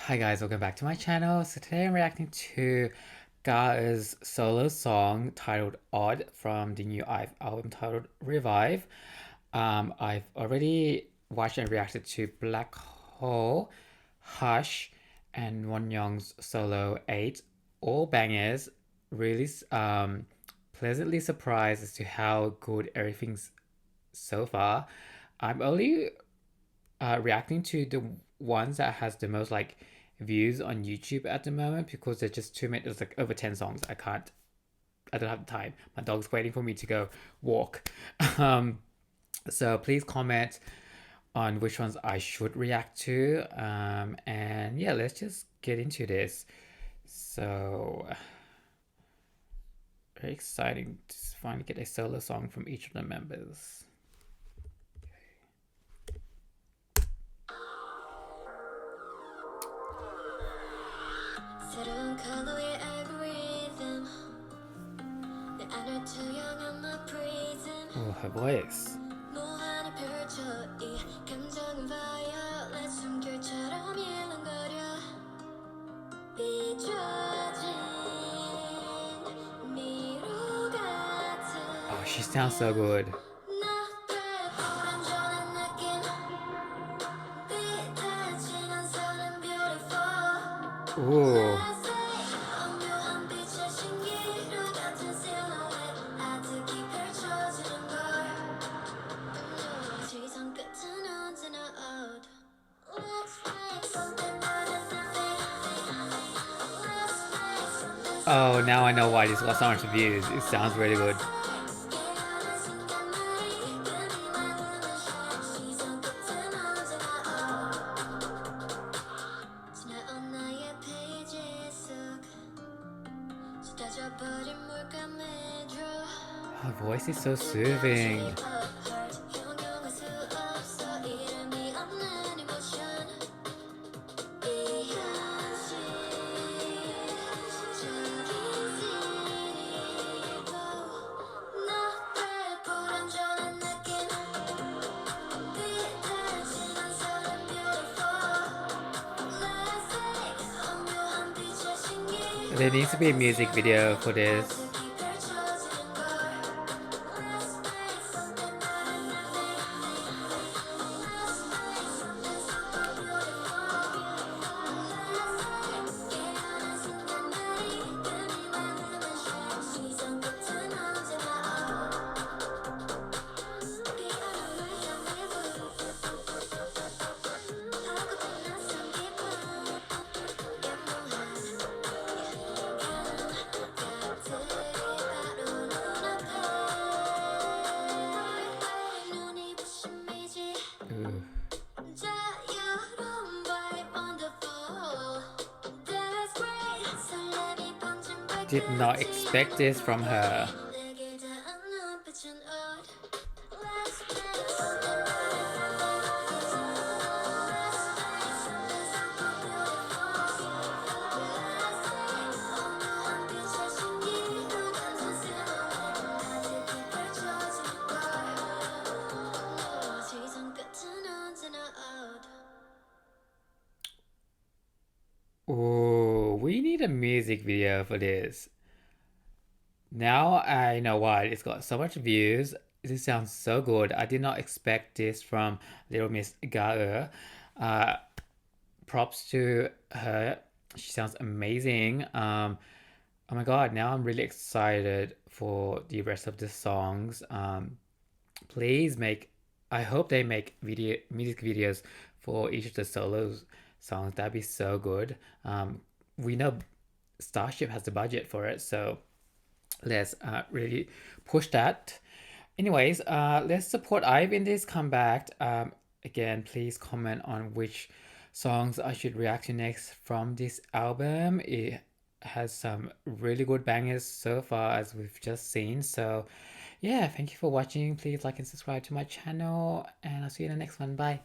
Hi guys, welcome back to my channel. So today I'm reacting to GAEUL's solo song titled Odd from the new IVE album titled Revive. I've already watched and reacted to Black Hole, Hush, and Wonyoung's solo 8. All bangers. Really pleasantly surprised as to how good everything's so far. I'm only reacting to the ones that has the most like views on YouTube at the moment because there's just too many. There's like over 10 songs. I don't have the time. My dog's waiting for me to go walk. Um, so please comment on which ones I should react to. And yeah, let's just get into this. So very exciting to finally get a solo song from each of the members. Oh, her voice. Oh, she sounds so good. Ooh. Oh, now I know why this got so much views. It sounds really good. Her voice is so soothing. There needs to be a music video for this. Ooh. Did not expect this from her. Oh, we need a music video for this. Now I know why it's got so much views. This sounds so good. I did not expect this from Little Miss GAEUL. Uh, Props to her. She sounds amazing. Oh my god, now I'm really excited for the rest of the songs. Please make. I hope they make music videos for each of the solo songs. That'd be so good. We know Starship has the budget for it, so let's really push that. Anyways, let's support IVE in this comeback. Again, please comment on which songs I should react to next from this album. It has some really good bangers so far, as we've just seen. So, yeah, thank you for watching. Please like and subscribe to my channel, and I'll see you in the next one. Bye.